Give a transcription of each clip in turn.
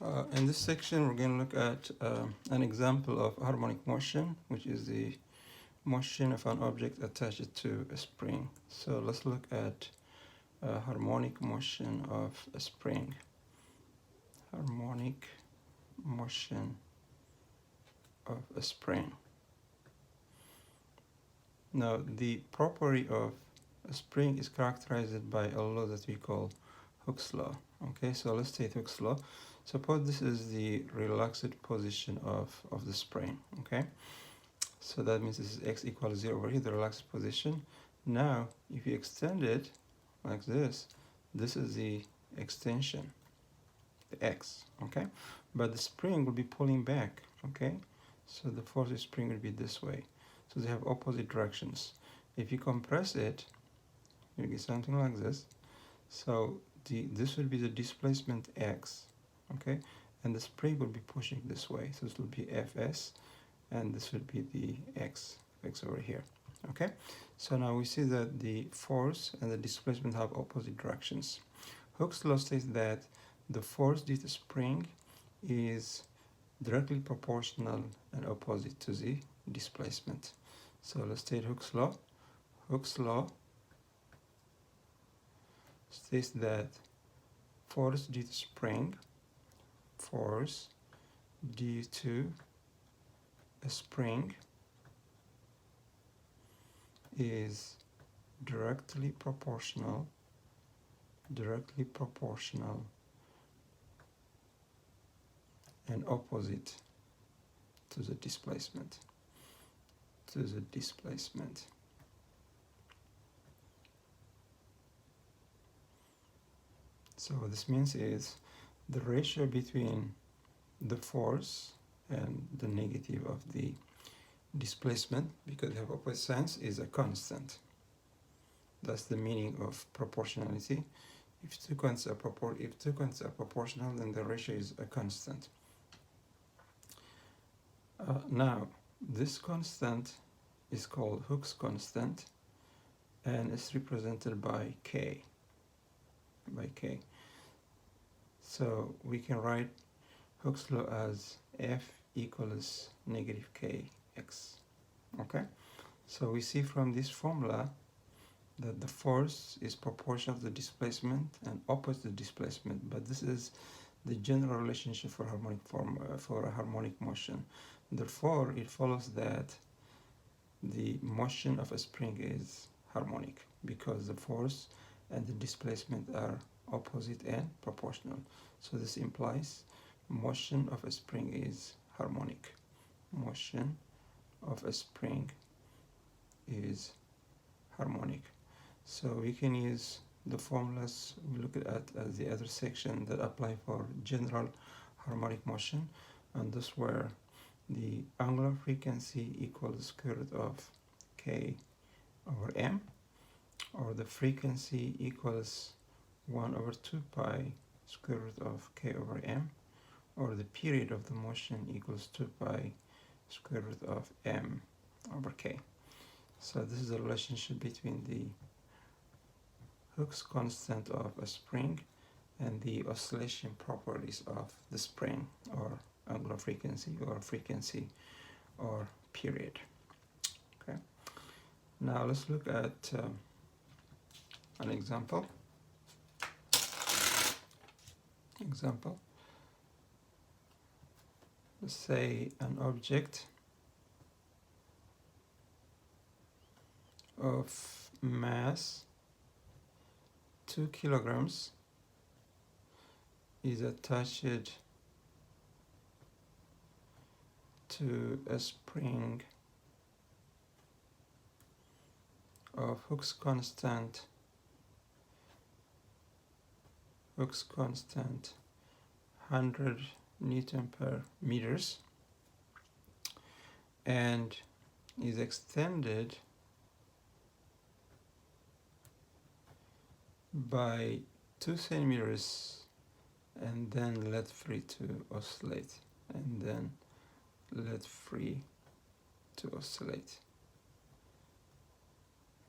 In this section, we're going to look at an example of harmonic motion, which is the motion of an object attached to a spring. So let's look at harmonic motion of a spring. Harmonic motion of a spring. Now, the property of a spring is characterized by a law that we call Hooke's law. Okay, so let's take Hooke's law. Suppose this is the relaxed position of the spring. Okay, so that means this is x equals 0 over here, the relaxed position. Now, if you extend it like this is the extension, the x. Okay, but the spring will be pulling back. Okay, so the force of the spring will be this way. So they have opposite directions. If you compress it, you get something like this. So this will be the displacement x, okay, and the spring will be pushing this way. So this will be Fs, and this will be the x over here. Okay, so now we see that the force and the displacement have opposite directions. Hooke's law states that the force due to spring is directly proportional and opposite to the displacement. So let's state Hooke's law. Hooke's law states that force due to spring, force due to a spring is directly proportional and opposite to the displacement. So what this means is the ratio between the force and the negative of the displacement, because they have opposite signs, is a constant. That's the meaning of proportionality. If two quantities are proportional, then the ratio is a constant. Now, this constant is called Hooke's constant, and it's represented by K. So we can write Hooke's law as F equals negative Kx. Okay, so we see from this formula that the force is proportional to the displacement and opposite to the displacement, but this is the general relationship for a harmonic motion. Therefore, it follows that the motion of a spring is harmonic because the force and the displacement are opposite and proportional. So this implies motion of a spring is harmonic. Motion of a spring is harmonic. So we can use the formulas we look at as the other section that apply for general harmonic motion, and this where the angular frequency equals square root of k over m, or the frequency equals 1 over 2 pi square root of k over m, or the period of the motion equals 2 pi square root of m over k. So this is the relationship between the Hooke's constant of a spring and the oscillation properties of the spring, or angular frequency or period. Okay. Now let's look at an example. Let's say an object of mass 2 kilograms is attached to a spring of Hooke's constant 100 Newton per meters, and is extended by 2 centimeters and then let free to oscillate,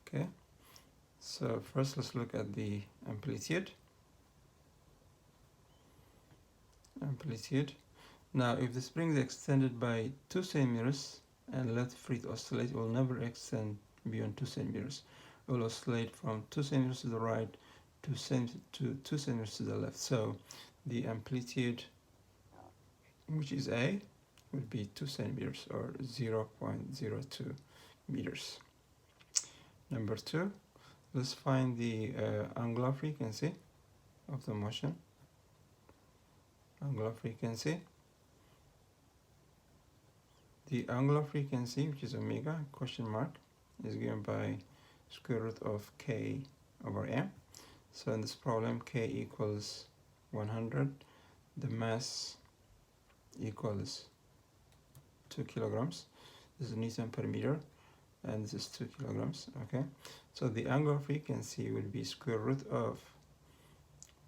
Okay, so first let's look at the amplitude. amplitude. Now if the spring is extended by 2 centimeters and left free to oscillate, it will never extend beyond 2 centimeters. It will oscillate from 2 centimeters to the right to 2 centimeters to the left. So the amplitude, which is A, would be 2 centimeters or 0.02 meters. Number 2, let's find the angular frequency of the motion. Angular frequency. The angular frequency, which is omega, question mark, is given by square root of k over m. So in this problem, k equals 100. The mass equals 2 kilograms. This is Newton per meter, and this is 2 kilograms. Okay, so the angular frequency will be square root of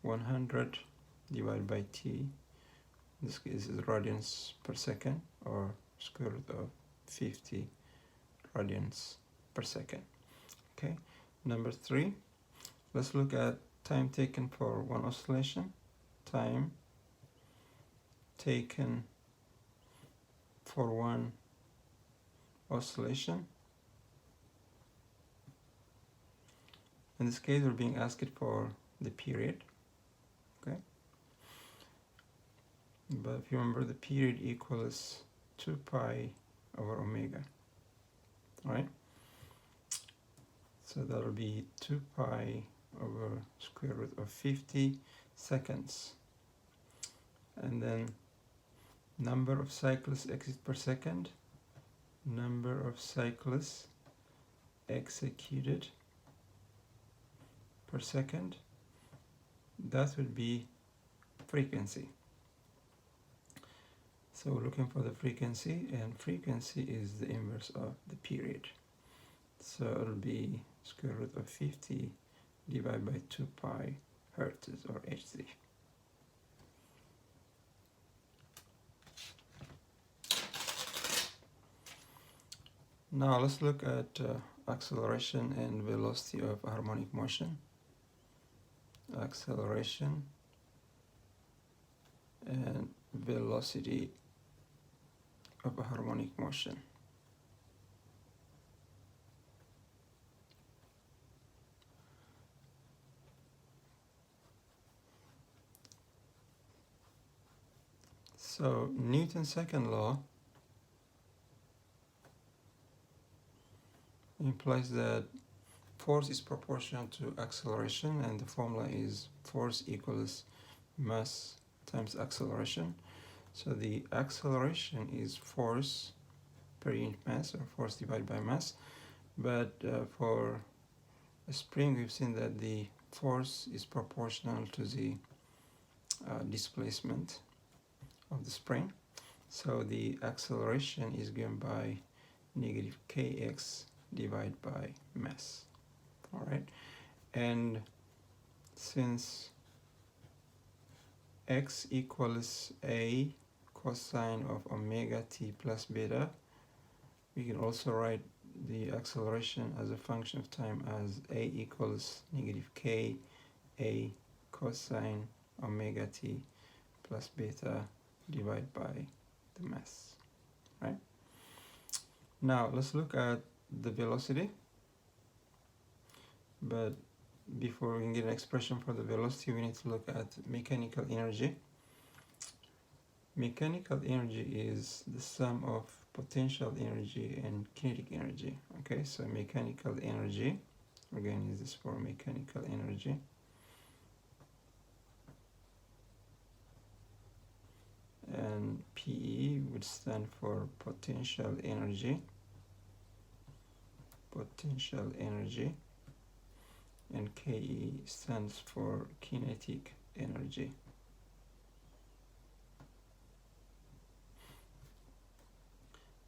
100 divided by t. This is radians per second, or square root of 50 radians per second. Okay, number 3, let's look at time taken for one oscillation. Time taken for one oscillation. In this case, we're being asked for the period. Okay, but if you remember, the period equals 2 pi over omega. All right, so that'll be 2 pi over square root of 50 seconds, and then number of cycles exit per second, number of cycles executed per second, that would be frequency. So we're looking for the frequency, and frequency is the inverse of the period. So it'll be square root of 50 divided by 2 pi hertz or Hz. Now let's look at acceleration and velocity of harmonic motion. Acceleration and velocity of a harmonic motion. So Newton's second law implies that force is proportional to acceleration, and the formula is force equals mass times acceleration. So the acceleration is force per unit mass, or force divided by mass. But for a spring, we've seen that the force is proportional to the displacement of the spring. So the acceleration is given by negative kx divided by mass. All right, and since x equals a cosine of omega t plus beta, we can also write the acceleration as a function of time as a equals negative k a cosine omega t plus beta divided by the mass. Right, now let's look at the velocity. But before we can get an expression for the velocity, we need to look at mechanical energy. Mechanical energy is the sum of potential energy and kinetic energy. Okay, so mechanical energy, we're going to use this for mechanical energy. And PE would stand for potential energy. Potential energy. And KE stands for kinetic energy.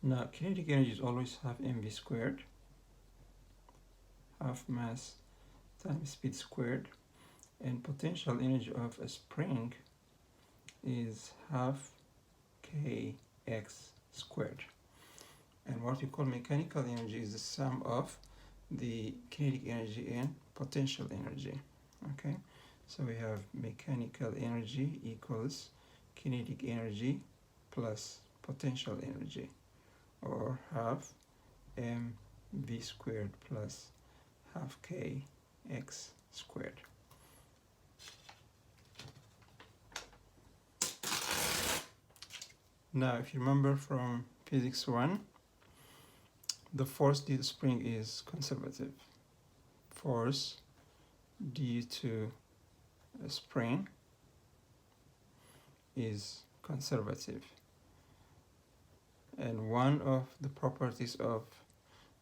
Now, kinetic energy is always half mv squared, half mass times speed squared, and potential energy of a spring is half kx squared. And what we call mechanical energy is the sum of the kinetic energy and potential energy. Okay, so we have mechanical energy equals kinetic energy plus potential energy, or half mv squared plus half k x squared. Now, if you remember from physics 1, the force due to spring is conservative. Force due to a spring is conservative. And one of the properties of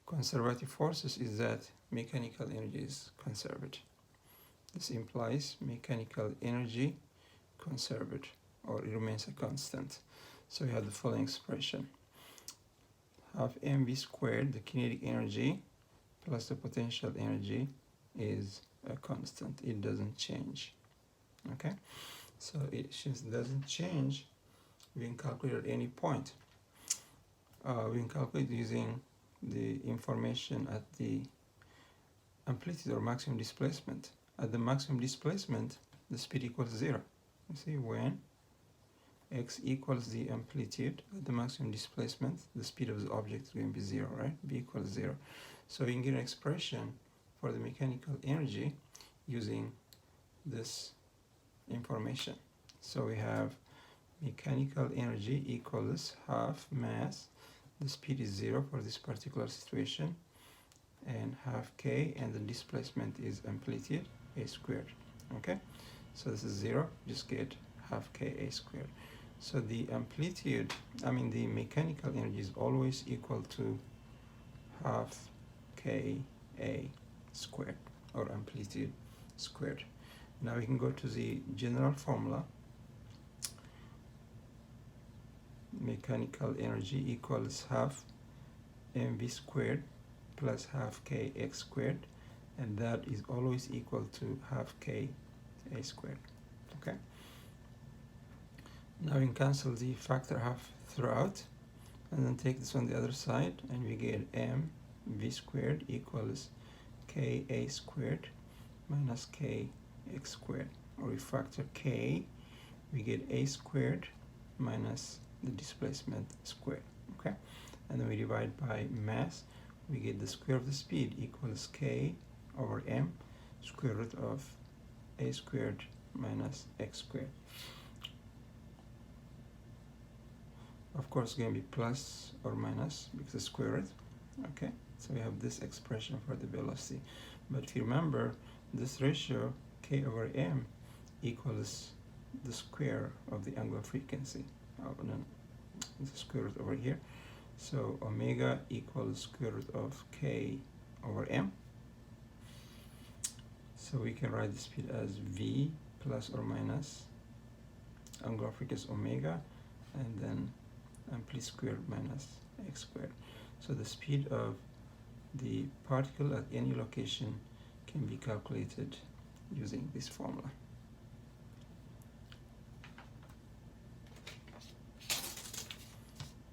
conservative forces is that mechanical energy is conserved. This implies mechanical energy conserved, or it remains a constant. So we have the following expression: half mv squared, the kinetic energy, plus the potential energy, is a constant. It doesn't change. Okay, so since it doesn't change, we can calculate at any point. We can calculate using the information at the amplitude or maximum displacement. At the maximum displacement, the speed equals 0. You see, when x equals the amplitude at the maximum displacement, the speed of the object is going to be 0, right? B equals 0. So we can get an expression for the mechanical energy using this information. So we have mechanical energy equals half mass, the speed is 0 for this particular situation, and half k, and the displacement is amplitude, a squared. Okay, so this is 0, just get half k a squared. So the amplitude, the mechanical energy is always equal to half k a squared, or amplitude squared. Now we can go to the general formula. Mechanical energy equals half mv squared plus half k x squared, and that is always equal to half k a squared. Okay, now we can cancel the factor half throughout, and then take this on the other side, and we get mv squared equals k a squared minus k x squared, or we factor k, we get a squared minus the displacement squared. Okay, and then we divide by mass, we get the square of the speed equals k over m square root of a squared minus x squared. Of course, it's going to be plus or minus because it's square root. Okay, so we have this expression for the velocity. But if you remember, this ratio k over m equals the square of the angular frequency, the square root over here. So omega equals square root of k over m. So we can write the speed as v plus or minus angular frequency omega, and then amplitude squared minus x squared. So the speed of the particle at any location can be calculated using this formula.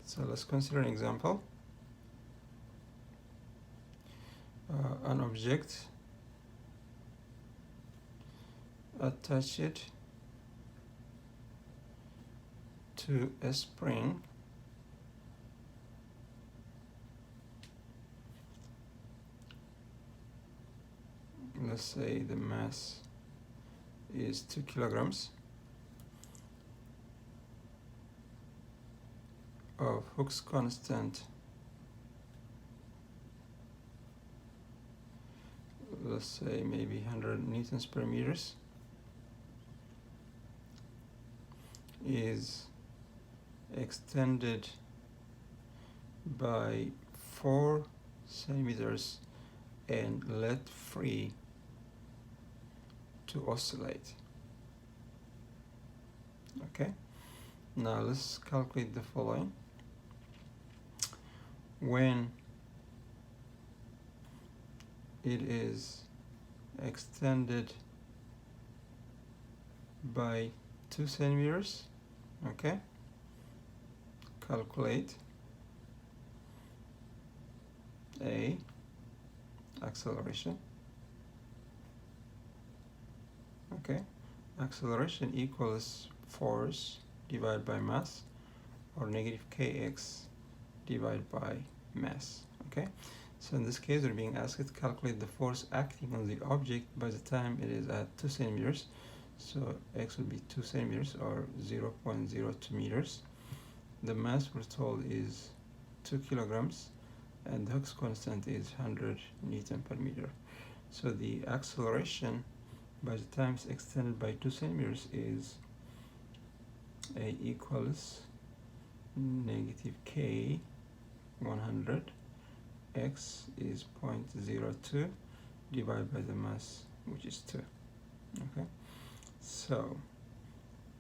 So let's consider an example. An object attached to a spring let's say the mass is 2 kilograms of Hooke's constant, let's say maybe 100 newtons per meters, is extended by 4 centimeters and let free to oscillate. Okay, now let's calculate the following. When it is extended by 2 centimeters, okay, calculate A, acceleration. Okay, acceleration equals force divided by mass, or negative kx divided by mass. Okay, so in this case we're being asked to calculate the force acting on the object by the time it is at 2 centimeters. So x will be 2 centimeters or 0.02 meters. The mass we're told is 2 kilograms, and the Hooke's constant is 100 Newton per meter. So the acceleration by the time it's extended by 2 centimeters is A equals negative k 100, x is 0.02 divided by the mass, which is 2. Okay, so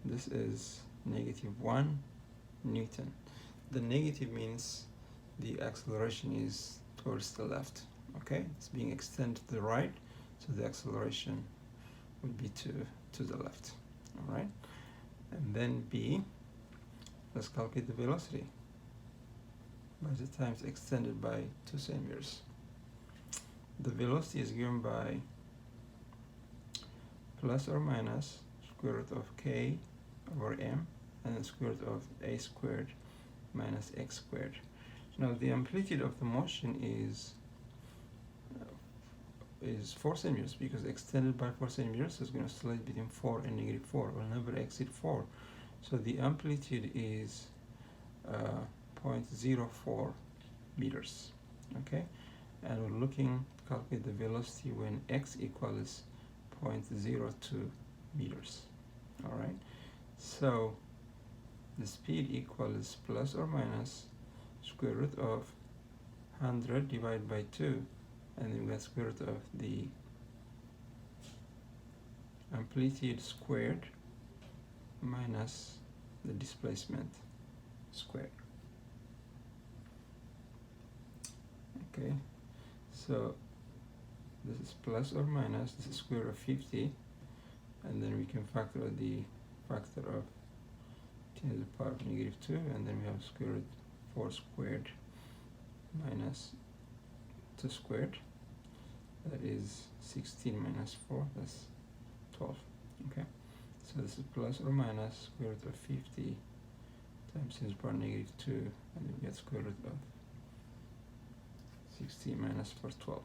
this is negative 1 Newton. The negative means the acceleration is towards the left. Okay, it's being extended to the right, so the acceleration would be to the left. All right, and then B, let's calculate the velocity by the time it's extended by 2 centimeters. The velocity is given by plus or minus square root of k over m, and then square root of a squared minus x squared. Now the amplitude of the motion is 4 centimeters, because extended by 4 centimeters, so it's going to oscillate between 4 and negative 4. Will never exceed 4. So the amplitude is 0.04 meters. Okay, and we're looking to calculate the velocity when x equals 0.02 meters. All right, so the speed equals plus or minus square root of 100 divided by 2, and then we got square root of the amplitude squared minus the displacement squared. Okay, so this is plus or minus, this is square root of 50, and then we can factor the factor of 10 to the power of negative 2, and then we have square root 4 squared minus 2 squared, that is 16 minus 4, that's 12. Okay, so this is plus or minus square root of 50 times 10 to the power of negative 2, and then we get square root of 16 minus 4, 12.